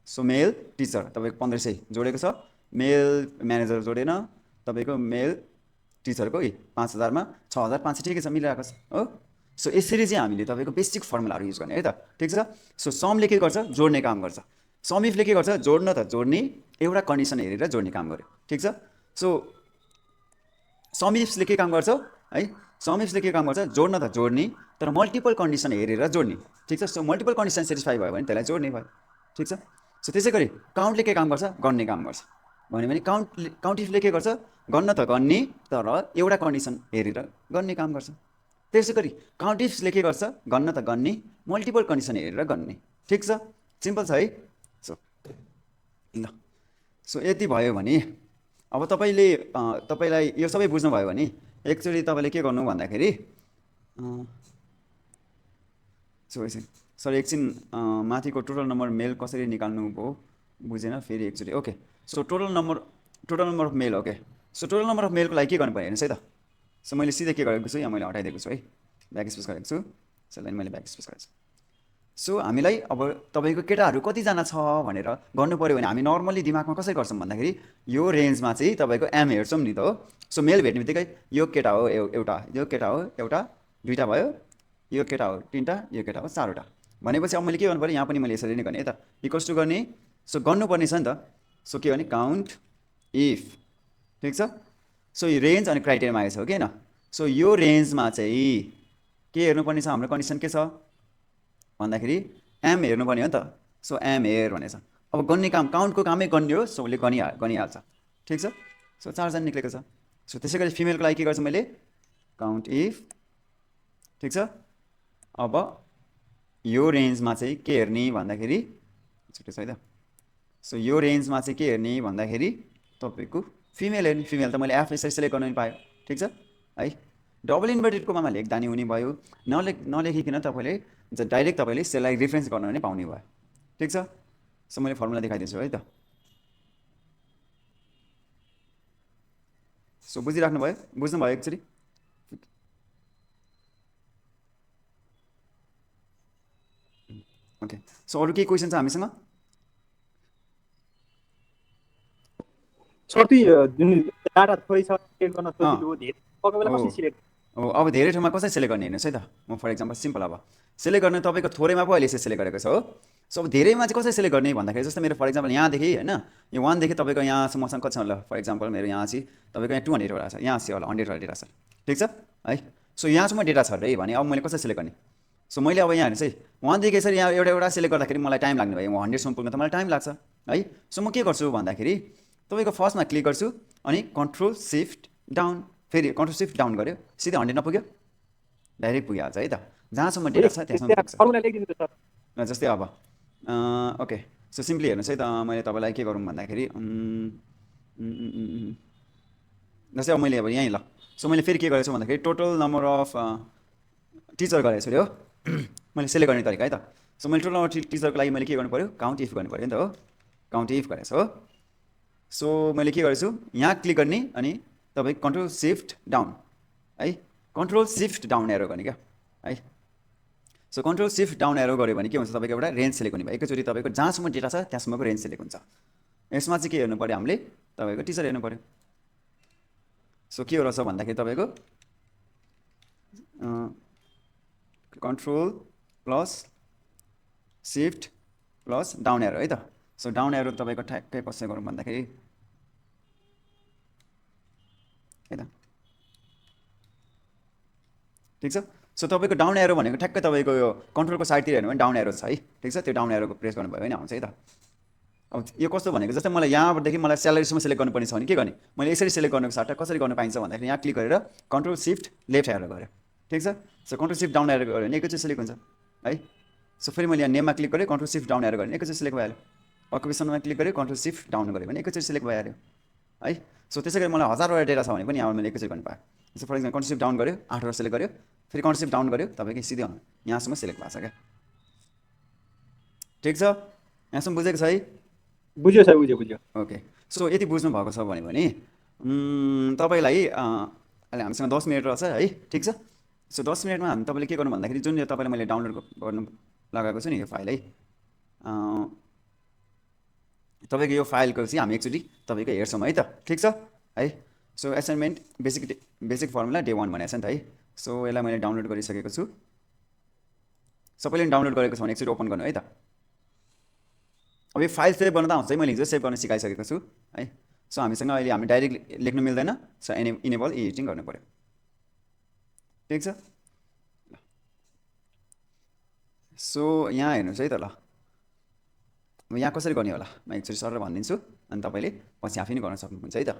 S1: सो मेल टिचर तपाईँको 1500 जोडेको छ मेल म्यानेजर जोडेन तपाईँको मेल टिचरको 5000 मा 6500 ठिकै छ मिलिरहेको छ हो सो यसरी चाहिँ हामीले तपाईँको बेसिक फर्मुलाहरू युज गर्ने है त ठिक छ सो समले के गर्छ जोड्ने काम गर्छ सम इफले के गर्छ जोड्न त जोड्ने एउटा कन्डिसन हेरेर जोड्ने काम गर्यो ठिक छ सो सम इफ्सले के काम गर्छ है, सम इफ्सले के काम गर्छ, जोड्न त जोड्ने, तर मल्टिपल कन्डिसन हेरेर जोड्ने। ठिक छ, सो मल्टिपल कन्डिसन सेटिस्फाई भयो भने त्यसलाई जोड्ने भयो। ठिक छ, सो त्यसै गरी काउन्टले के काम गर्छ, गन्ने काम गर्छ। भन्यो भने काउन्ट इफले के गर्छ, गन्न त गन्ने, तर एउटा कन्डिसन हेरेर गन्ने काम गर्छ। त्यसै गरी काउन्ट इफ्सले के गर्छ, गन्न त गन्ने, मल्टिपल कन्डिसन हेरेर गन्ने। ठिक छ, सिम्पल छ है। सो ल, सो यति भयो भने अब तपाईँलाई यो सबै बुझ्नुभयो भने एकचोटि तपाईँले के गर्नु भन्दाखेरि सर एकछिन माथिको टोटल नम्बर मेल कसरी निकाल्नु भयो बुझेन फेरि एकचोटि। Okay, so total number of mail. Okay, so total number of मेलको लागि के गर्नु पर्यो हेर्नुहोस् है त। सो मैले सिधै के गरेको छु, यहाँ मैले हटाइदिएको छु है, ब्याक स्पेस गरेको छु। यसलाई मैले ब्याक स्पेस गरेको छु। सो हामीलाई अब तपाईँको केटाहरू कतिजना छ भनेर गर्नु पऱ्यो भने हामी नर्मली दिमागमा कसरी गर्छौँ भन्दाखेरि यो रेन्जमा चाहिँ तपाईँको एम हेर्छौँ नि त हो। सो मेल भेट्ने बित्तिकै यो केटा हो एउटा, यो केटा हो एउटा, दुईवटा भयो, यो केटा हो तिनवटा, यो केटा हो चारवटा भनेपछि अब मैले के गर्नु पऱ्यो, यहाँ पनि मैले यसरी नै गर्ने है त, इक्वल्स टू गर्ने। सो गर्नुपर्ने छ नि त। सो के भने काउन्ट इफ। ठिक छ, सो यो रेन्ज अनि क्राइटेरिया मागेको छ हो कि होइन। सो यो रेन्जमा चाहिँ के हेर्नुपर्ने छ, हाम्रो कन्डिसन के छ भन्दाखेरि एम हेर्नुपर्ने हो नि त। सो एम हेर भनेछ। अब गन्ने काम, काउन्टको कामै गन्ने हो, सो उसले गनिहाल्छ। ठिक छ, सो 4 जना निक्लेको छ। सो त्यसै गरी फिमेलको लागि के गर्छु मैले, काउन्ट इफ। ठिक छ, अब यो रेन्जमा चाहिँ के हेर्ने भन्दाखेरि छुट्टै छ है त। सो यो रेन्जमा चाहिँ के हेर्ने भन्दाखेरि तपाईँको फिमेल हेर्ने। फिमेल त मैले एफ यसरी सेलेक्ट गर्नु पनि पायो। ठिक छ है, डबल इन्भर्टेडकोमा लेख्दा नि हुने भयो, नलेखिकन तपाईँले डाइरेक्ट तपाईँले सेललाई रिफरेन्स गर्न पनि पाउने भयो। ठिक छ, सो मैले फर्मुला देखाइदिन्छु है त। सो बुझिराख्नुभयो, बुझ्नुभयो एक्चुअली। ओके, सो अरू केही क्वेसन छ हामीसँग?
S2: सर त्यो जुन डाटा थोरै छ सिलेक्ट गर्न सजिलो हो, धेरै तपाईँ बेला कसरी सिलेक्ट
S1: हो? अब धेरै ठाउँमा कसरी सेलेक्ट गर्ने हेर्नुहोस् है त। म फर इक्जाम्पल सिम्पल अब सेलेक्ट गर्ने तपाईँको थोरैमा पो अहिले यसरी सेलेक्ट गरेको छ हो। सो अब धेरैमा चाहिँ कसरी सेलेक्ट गर्ने भन्दाखेरि जस्तो मेरो फर इक्जाम्पल यहाँदेखि होइन, यो 1 देखि तपाईँको यहाँसम्म मसँग कति छ होला, फर इक्जाम्पल मेरो यहाँ चाहिँ तपाईँको यहाँ 200 वटा छ, यहाँ चाहिँ होला 100 वटा डेटा छ। ठिक छ है, सो यहाँसम्म डेटा छ अरे भने अब मैले कसरी सेलेक्ट गर्ने। सो मैले अब यहाँ हेर्नुहोस् है, 1 देखि यसरी यहाँ एउटा सेलेक्ट गर्दाखेरि मलाई टाइम लाग्ने भयो, 100 सम्म पुग्न त मलाई टाइम लाग्छ है। सो म के गर्छु भन्दाखेरि तपाईँको फर्स्टमा क्लिक गर्छु अनि कन्ट्रोल सिफ्ट डाउन, फेरि कन्ट्रोल सिफ्ट डाउन गऱ्यो, सिधै 100 नपुग्यो, डाइरेक्ट पुगिहाल्छ है त, जहाँसम्म डेटा छ त्यहाँसम्म पुग्छ।
S2: फर्मुला लेखिदिनु त सर।
S1: जस्तै अब ओके, सो सिम्पली हेर्नुहोस् है त, मैले तपाईँलाई के गरौँ भन्दाखेरि जस्तै अब मैले अब यहीँ ल, सो मैले फेरि के गरेको छु भन्दाखेरि टोटल नम्बर अफ टिचर गरेको छु अरे हो। मैले सेलेक्ट गर्ने तरिका है त। सो मैले टोटल नम्बर टिचरको लागि मैले के गर्नु पऱ्यो, काउन्ट इफ गर्नु पऱ्यो नि त हो, काउन्ट इफ गरेको छु हो। सो मैले के गरेछु, यहाँ क्लिक गर्ने अनि तपाईँ कन्ट्रोल सिफ्ट डाउन है, कन्ट्रोल सिफ्ट डाउन एरो गर्ने क्या है। So control shift down arrow गऱ्यो भने के हुन्छ, तपाईँको एउटा रेन्ज सेलेक्ट हुने भयो, एकैचोटि तपाईँको जहाँसम्म डेटा छ त्यहाँसम्मको रेन्ज सेलेक्ट हुन्छ। यसमा चाहिँ के हेर्नु पऱ्यो हामीले, तपाईँको टिचर हेर्नु पऱ्यो। सो के रहेछ भन्दाखेरि तपाईँको control plus shift plus down arrow है त। सो डाउन एरो तपाईँको ठ्याक्कै कसरी गरौँ भन्दाखेरि है त। ठिक छ, सो तपाईँको डाउन एरो भनेको ठ्याक्कै तपाईँको यो कन्ट्रोलको साइडतिर हेर्नु भने डाउन एरो छ है। ठिक छ, त्यो डाउन एरोको प्रेस गर्नुभयो भने आउँछ है त। अब यो कस्तो भनेको जस्तै मलाई यहाँदेखि मलाई स्यालेरीसम्म सेलेक्ट गर्नुपर्ने छ भने के गर्ने, मैले यसरी सेलेक्ट गर्नुको साट्टा कसरी गर्नु पाइन्छ भन्दाखेरि यहाँ क्लिक गरेर कन्ट्रोल सिफ्ट लेफ्ट एरो गऱ्यो। ठिक छ, so control shift down arrow गऱ्यो भने एकैचोटि सेलेक्ट हुन्छ है। सो फेरि मैले यहाँ नेममा क्लिक गरेँ, कन्ट्रोल सिफ्ट डाउन एरो गरेँ भने एकैचोटि सेलेक्ट भइहाल्यो। अकुपेसनमा क्लिक गरेँ, कन्ट्रोल सिफ्ट डाउन गऱ्यो भने एकैचोटि सेलेक्ट भइहाल्यो है। सो त्यसै गरी मलाई 1000वटा डेटा छ भने पनि यहाँ मैले एकैचोटि गर्नु पाएँ। जस्तो for example control shift down गऱ्यो, 8वटा सेलेक्ट गऱ्यो, फेरि कन्ट्रोल सिफ्ट डाउन गऱ्यो, तपाईँको सिधै यहाँसम्म सेलेक्ट भएको छ क्या। ठिक छ, यहाँसम्म बुझेको छ है?
S2: बुझ्यो सर, बुझ्यो।
S1: ओके, सो यति बुझ्नु भएको छ भने तपाईँलाई अहिले हामीसँग 10 मिनट रहेछ है। ठिक छ, सो 10 मिनटमा हामी तपाईँले के गर्नु भन्दाखेरि जुन यो तपाईँलाई मैले डाउनलोड गर्नु लगाएको छु नि यो फाइल है, तपाईँको यो फाइलको चाहिँ हामी एकचोटि तपाईँको हेर्छौँ है त। ठिक छ है, so assignment basic formula day 1 भनेको छ नि त है। सो यसलाई मैले डाउनलोड गरिसकेको छु, सबैले डाउनलोड गरेको छ भने एकचोटि ओपन गर्नु है त। अब यो फाइल सेभ गर्नु त आउँछ है, मैले हिजो सेभ गर्न सिकाइसकेको छु है। सो हामीसँग अहिले हामी डाइरेक्ट लेख्नु मिल्दैन, सो इनेबल एडिटिङ गर्नु पऱ्यो। ठिक छ। सो यहाँ हेर्नुहोस् है त, ल अब यहाँ कसरी गर्ने होला म एकचोटि सर भनिदिन्छु, अनि तपाईँले पछि आफै नै गर्न सक्नुहुन्छ है त।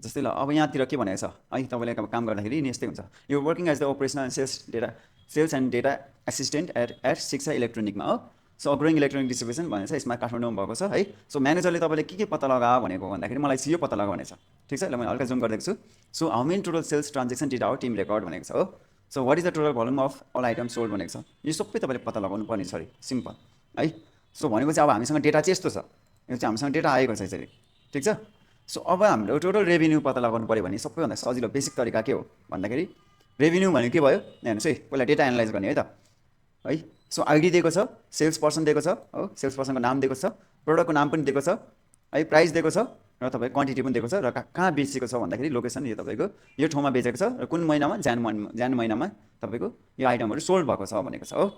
S1: जस्तै ल अब यहाँतिर के भनेको छ है, तपाईँले अब काम गर्दाखेरि नि यस्तै हुन्छ, यो working as the operational sales and data assistant at Shiksha इलेक्ट्रोनिकमा हो। सो ग्रोइङ इलेक्ट्रोनिक डिस्ट्रिब्युसन भनेको छ, यसमा काठमाडौँमा भएको छ है। सो म्यानेजरले तपाईँले के पत्ता लगा भनेको भन्दाखेरि मलाई यो पत्ता लगा भनेको छ। ठिक छ, ल मैले हल्का जुम गरिदिएको छु। So how many total sales transaction did our team record भनेको छ हो। So what is the total volume of all item sold भनेको छ। यो सबै तपाईँले पत्ता लगाउनु पर्ने छ, सिम्पल है। सो भनेपछि अब हामीसँग डेटा चाहिँ यस्तो छ, यो चाहिँ हामीसँग डेटा आएको छ यसरी। ठिक छ। सो अब हाम्रो टोटल रेभेन्यू पत्ता लगाउनु पऱ्यो भने सबैभन्दा सजिलो बेसिक तरिका के हो भन्दाखेरि, रेभेन्यू भनेको के भयो हेर्नुहोस् है, पहिला डेटा एनालाइज गर्ने है त है। सो आइडी दिएको छ, सेल्स पर्सन दिएको छ हो, सेल्स पर्सनको नाम दिएको छ, प्रोडक्टको नाम पनि दिएको छ है, प्राइस दिएको छ, र तपाईँको क्वान्टिटी पनि दिएको छ, र कहाँ बेचेको छ भन्दाखेरि लोकेसन यो तपाईँको यो ठाउँमा बेचेको छ, र कुन महिनामा जान महिनामा तपाईँको यो आइटमहरू सोल्ड भएको छ भनेको छ हो।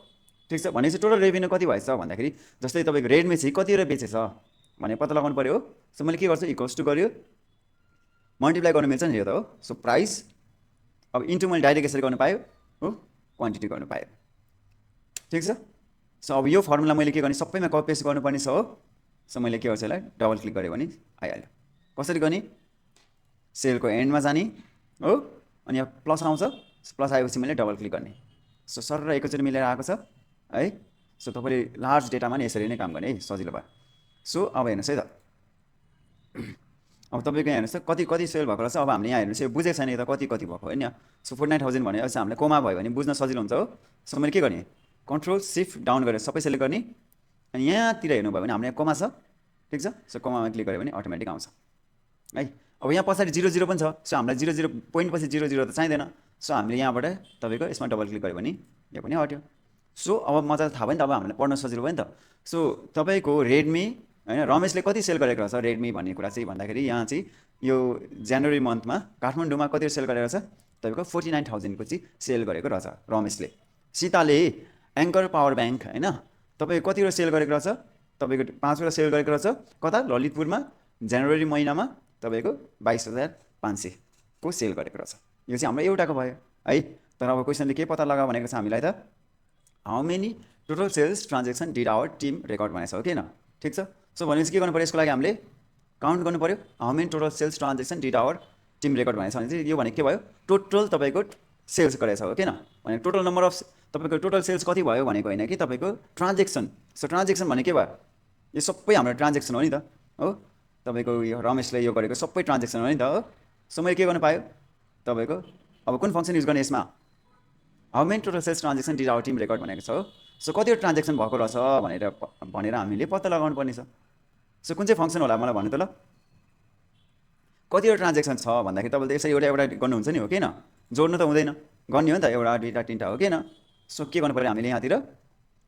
S1: ठिक छ। भनेपछि टोटल रेभेन्यू कति भएछ भन्दाखेरि, जस्तै तपाईँको रेडमी चाहिँ कतिवटा बेचेछ भने पत्ता लगाउनु पऱ्यो हो। सो मैले के गर्छु, इक्वल्स टु गर्यो, मल्टिप्लाई गर्नु मिल्छ नि यो त हो। सो प्राइस अब इन्टु मैले डाइरेक्ट यसरी गर्नु पायो हो, क्वान्टिटी गर्नु पायो। ठिक छ। सो अब यो फर्मुला मैले के गर्ने, सबैमा कपी पेस्ट गर्नुपर्ने छ हो। सो मैले के गर्छु, यसलाई डबल क्लिक गरेँ भने आइहाल्यो। कसरी गर्ने, सेलको एन्डमा जाने हो, अनि यहाँ प्लस आउँछ, प्लस आएपछि मैले डबल क्लिक गर्ने। सो सर र एकैचोटि मिलेर आएको छ है। सो तपाईँले लार्ज डेटामा नि यसरी नै काम गर्ने है, सजिलो भयो। सो अब हेर्नुहोस् है त, अब तपाईँको यहाँ हेर्नुहोस् त कति कति सेल भएको रहेछ। अब हामीले यहाँ हेर्नुहोस् यो बुझेको छैन, यो त कति कति भएको होइन। सो 49,000 भने अझ हामीलाई कोमा भयो भने बुझ्न सजिलो हुन्छ हो। सो मैले के गर्ने, कन्ट्रोल सिफ्ट डाउन गरेर सबै सेलेक्ट गर्ने, अनि यहाँतिर हेर्नुभयो भने हामीले कोमा छ। ठिक छ। सो कोमामा क्लिक गऱ्यो भने अटोमेटिक आउँछ है। अब यहाँ पछाडि 00 पनि छ, सो हामीलाई 00 पोइन्ट पछि 00 त चाहिँदैन। सो हामीले यहाँबाट तपाईँको यसमा डबल क्लिक गऱ्यो भने यो पनि हट्यो। सो अब मजाले थाहा भयो नि त, अब हामीलाई पढ्न सजिलो भयो नि त। सो तपाईँको रेडमी होइन, रमेशले कति सेल गरेको रहेछ रेडमी भन्ने कुरा चाहिँ भन्दाखेरि, यहाँ चाहिँ यो जनवरी मन्थमा काठमाडौँमा कति सेल गरेको रहेछ तपाईँको 49,000 को चाहिँ सेल गरेको रहेछ रमेशले। सीताले एङ्कर पावर ब्याङ्क होइन तपाईँको कतिवटा सेल गरेको रहेछ, तपाईँको 5वटा सेल गरेको रहेछ, कता ललितपुरमा जनवरी महिनामा तपाईँको 22,500 को सेल गरेको रहेछ। यो चाहिँ हाम्रो एउटाको भयो है। तर अब क्वेसनले के पत्ता लगा भनेको छ हामीलाई त, how many total sales transaction did our team record भनेको छ हो, किन। ठिक छ। सो भनेपछि के गर्नु पऱ्यो, यसको लागि हामीले काउन्ट गर्नु पऱ्यो, how many total sales transaction did our team record भनेको छ भने चाहिँ यो भनेको के भयो, टोटल तपाईँको सेल्स गरेछ हो, किन भने टोटल नम्बर अफ तपाईँको टोटल सेल्स कति भयो भनेको होइन कि तपाईँको ट्रान्जेक्सन। सो ट्रान्जेक्सन भने के भयो, यो सबै हाम्रो ट्रान्जेक्सन हो नि त हो। तपाईँको यो रमेशले यो गरेको सबै ट्रान्जेक्सन हो नि त हो। सो मैले के गर्नु पायो तपाईँको, अब कुन फङ्सन युज गर्ने यसमा, how many total sales transaction did our team record भनेको छ हो। सो कतिवटा ट्रान्जेक्सन भएको रहेछ भनेर हामीले पत्ता लगाउनु पर्ने छ। सो कुन चाहिँ फङ्सन होला मलाई भन्नु त ल, कतिवटा ट्रान्जेक्सन छ भन्दाखेरि तपाईँले त यसरी एउटा एउटा गर्नुहुन्छ नि हो, किन जोड्नु त हुँदैन, गर्ने हो नि त, एउटा दुईवटा तिनवटा हो, किन। सो के गर्नु पऱ्यो हामीले यहाँतिर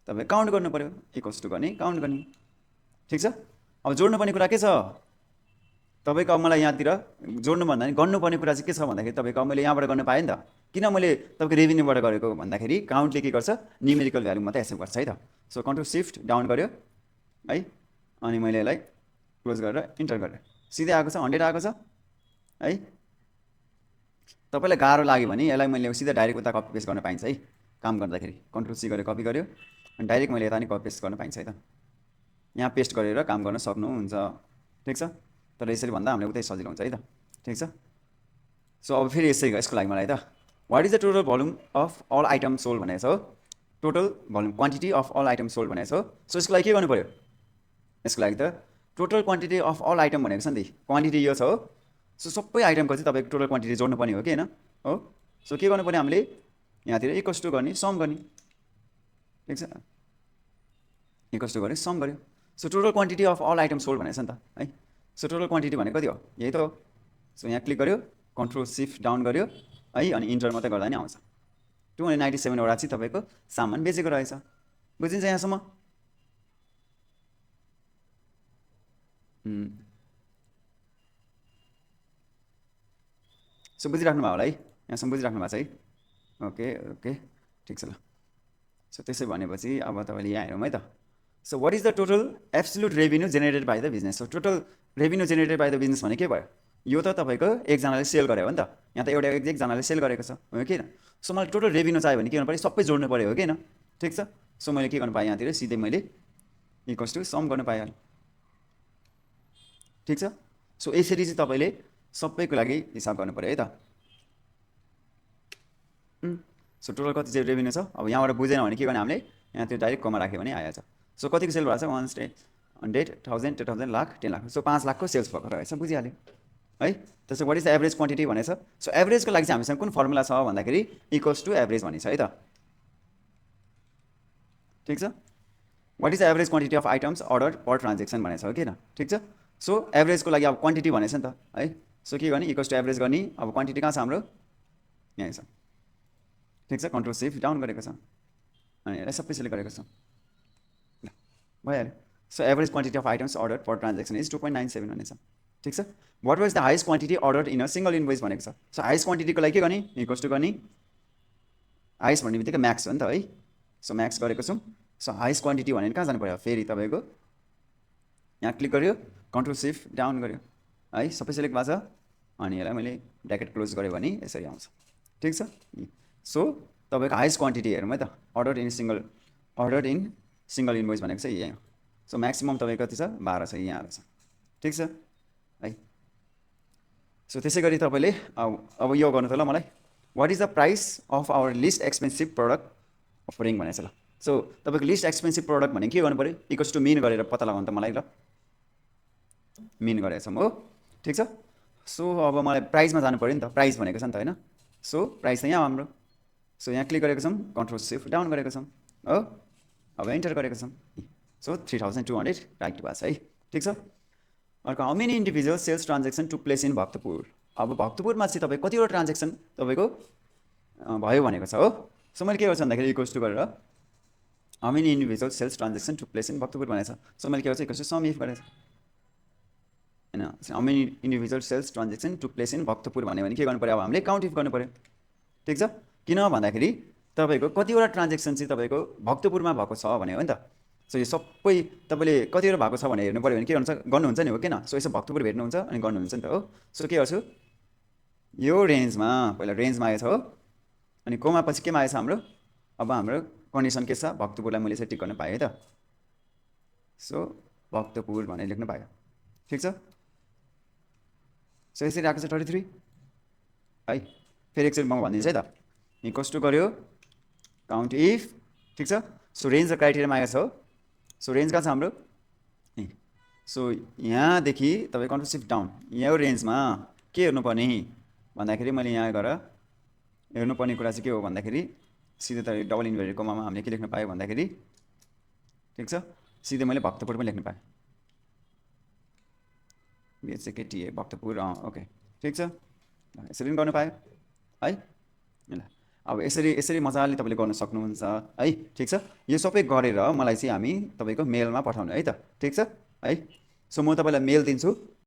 S1: तपाईँ काउन्ट गर्नु पऱ्यो, इक्वल्स टु गर्ने काउन्ट गर्ने। ठिक छ। अब जोड्नुपर्ने कुरा के छ तपाईँको, अब मलाई यहाँतिर जोड्नु भन्दा नि गर्नुपर्ने कुरा चाहिँ के छ भन्दाखेरि तपाईँको अब मैले यहाँबाट गर्नु पाएँ नि त, किन मैले तपाईँको रेभेन्यूबाट गरेको भन्दाखेरि काउन्टले के गर्छ, न्युमेरिकल भ्यालु मात्रै एक्सेप्ट गर्छ है त। सो कन्ट्रोल सिफ्ट डाउन गर्यो है, अनि मैले यसलाई क्लोज गरेर इन्टर गरेँ, सिधै आएको छ 100 आएको छ है। तपाईँलाई गाह्रो लाग्यो भने यसलाई मैले सिधा डाइरेक्ट उता कपी पेस्ट गर्न पाइन्छ है, काम गर्दाखेरि कन्ट्रोल सी गरेर कपी गर्यो, अनि डाइरेक्ट मैले यता नि कपी पेस्ट गर्न पाइन्छ है त, यहाँ पेस्ट गरेर काम गर्न सक्नुहुन्छ। ठिक छ। तर यसरी भन्दा हामीलाई उतै सजिलो हुन्छ है त। ठिक छ। सो अब फेरि यसको लागि मलाई त what is the total volume of all item sold भनेको छ हो, total volume quantity of all item sold भनेको छ हो। सो यसको लागि के गर्नु पऱ्यो, यसको लागि त total quantity of all item भनेको छ नि त, क्वान्टिटी यो छ हो। सो सबै आइटमको चाहिँ तपाईँको टोटल क्वान्टिटी जोड्नु पर्ने हो कि होइन हो। सो के गर्नु पर्ने हामीले यहाँतिर इक्वल्स टु गर्ने सम गर्ने। ठिक छ। इक्वल्स टु गर्ने सम गर्यो। So total quantity of all item sold भनेको छ नि त है। सो टोटल क्वान्टिटी भनेको कति हो, यही त हो। सो यहाँ क्लिक गर्यो, कन्ट्रोल सिफ्ट डाउन गर्यो है, अनि इन्टर मात्रै गर्दा नि आउँछ। 297 वटा चाहिँ तपाईँको सामान बेचेको रहेछ, बुझिन्छ यहाँसम्म। सो बुझिराख्नु भयो होला है, यहाँसम्म बुझिराख्नु भएको छ है। ओके ओके ठिक छ ल। सो त्यसै भनेपछि अब तपाईँले यहाँ हेरौँ है त। So what is the total absolute revenue generated by the business. So total revenue generated by the business भने के भयो यो त तपाईँको एकजनाले सेल गर्यो हो नि त यहाँ त एउटा एकजनाले सेल गरेको छ हो कि सो मलाई टोटल रेभिन्यू चाहियो भने के गर्नु पऱ्यो सबै जोड्नु पऱ्यो हो कि ठिक छ सो मैले के गर्नु पाएँ यहाँतिर सिधै मैले इक्वल्स टु सम गर्नु पाइहालेँ ठिक छ सो यसरी चाहिँ तपाईँले सबैको लागि हिसाब गर्नु पऱ्यो है त सो टोटल कति चाहिँ रेभिन्यू छ अब यहाँबाट बुझेन भने के गर्ने हामीले यहाँ त्यो डाइरेक्ट कमा राख्यो भने आइहाल्छ सो कतिको सेल भएको छ 100, 1000, 2000 लाख 10 लाख सो 5 लाखको सेल्स भएको रहेछ बुझिहाल्यो है त्यसो what is the average quantity भनेछ सो एभरेजको लागि चाहिँ हामीसँग कुन फर्मुला छ भन्दाखेरि इक्वल्स टु एभरेज भनिन्छ है त ठिक छ what is the average quantity of items order per transaction भनेछ हो किन ठिक छ सो एभरेजको लागि अब क्वान्टिटी भनेछ नि त है सो के गर्ने इक्वल्स टु एभरेज गर्ने अब क्वान्टिटी कहाँ छ हाम्रो यहीँ छ ठिक छ कन्ट्रोल सिफ्ट डाउन गरेको छ अनि यसलाई सबै सेलेक्ट गरेको छ ल भइहाल्यो so average quantity of items order per transaction is 2.97 भनेछ ठिक छ what was the highest quantity order in a single invoice भनेको छ सो हाइस्ट क्वान्टिटीको लागि के गर्ने इक्वल्स टु गर्ने हाइस्ट भन्ने बित्तिकै म्याक्स हो नि त है सो म्याक्स गरेको छौँ सो हाइस्ट क्वान्टिटी भनेर कहाँ जानु पऱ्यो फेरि तपाईँको यहाँ क्लिक गऱ्यो कन्ट्रोल सिफ्ट डाउन गऱ्यो है सबै सेलेक्ट भएको छ अनि यसलाई मैले ब्र्याकेट क्लोज गरेँ भने यसरी आउँछ ठिक छ सो तपाईँको हाइस्ट क्वान्टिटी हेरौँ है त अर्डर इन सिङ्गल इन्भोइस भनेको चाहिँ यहाँ सो म्याक्सिमम् तपाईँको कति छ 12 छ यहाँ छ ठिक छ है सो त्यसै गरी तपाईँले अब यो गर्नु त ल मलाई what is the price of our list expensive product offering भनेको छ ल सो तपाईँको लिस्ट एक्सपेन्सिभ प्रडक्ट भने के गर्नु पऱ्यो इक्वल्स टु मिन गरेर पत्ता लगाउनु त मलाई ल मिन गरेको छौँ हो ठिक छ सो अब मलाई प्राइसमा जानु पऱ्यो नि त प्राइस भनेको छ नि त होइन सो प्राइस त यहाँ हाम्रो सो यहाँ क्लिक गरेको छौँ कन्ट्रोल सिफ्ट डाउन गरेको छौँ हो अब इन्टर गरेको छौँ सो 3200 राइट भएको छ है ठिक छ अर्को how many individual sales transaction to place in Bhaktapur अब भक्तपुरमा चाहिँ तपाईँ कतिवटा ट्रान्जेक्सन तपाईँको भयो भनेको छ हो सो मैले के गर्छु भन्दाखेरि इक्वल्स टु गरेर how many individual sales transaction to place in Bhaktapur भनेको छ सो मैले के गर्छु इक्वल्स टु सम इफ गरेको छ होइन how many individual sales transaction to place in Bhaktapur भन्यो भने के गर्नु पऱ्यो अब हामीले काउन्ट इफ गर्नु पऱ्यो ठिक छ किन भन्दाखेरि तपाईँको कतिवटा ट्रान्जेक्सन चाहिँ तपाईँको भक्तपुरमा भएको छ भन्यो हो नि त सो यो सबै तपाईँले कतिवटा भएको छ भनेर हेर्नु पऱ्यो भने के गर्नुहुन्छ नि हो किन सो यसो भक्तपुर भेट्नुहुन्छ अनि गर्नुहुन्छ नि त हो सो के गर्छु यो रेन्जमा पहिला रेन्जमा आएछ हो अनि कोमा पछि केमा आएछ हाम्रो अब हाम्रो कन्डिसन के छ भक्तपुरलाई मैले यसरी टिक गर्न पाएँ है त सो भक्तपुर भनेर लेख्नु पायो ठिक छ सो यसरी आएको छ 33 है फेरि एकचोटि म भनिदिन्छु है त इक्वल्स टु गऱ्यो काउन्ट इफ ठिक छ सो रेन्ज र क्राइटेरियामा आएको छ हो सो रेन्ज कहाँ छ हाम्रो सो यहाँदेखि तपाईँ कन्ट्रोल सिफ्ट डाउन यहाँ रेन्जमा के हेर्नुपर्ने भन्दाखेरि मैले यहाँ गएर हेर्नुपर्ने कुरा चाहिँ के हो भन्दाखेरि सिधै त डबल इन्भर्टेड कोमामा हामीले के लेख्न पायो भन्दाखेरि ठिक छ सिधै मैले भक्तपुर पनि लेख्न पाएँ बिएचएकेटिए भक्तपुर ओके ठिक छ यसरी पनि गर्नु पायो है ल अब यसरी मजाले तपाईँले गर्न सक्नुहुन्छ है ठिक छ यो सबै गरेर मलाई चाहिँ हामी तपाईँको मेलमा पठाउनु है त ठिक छ है सो म तपाईँलाई मेल दिन्छु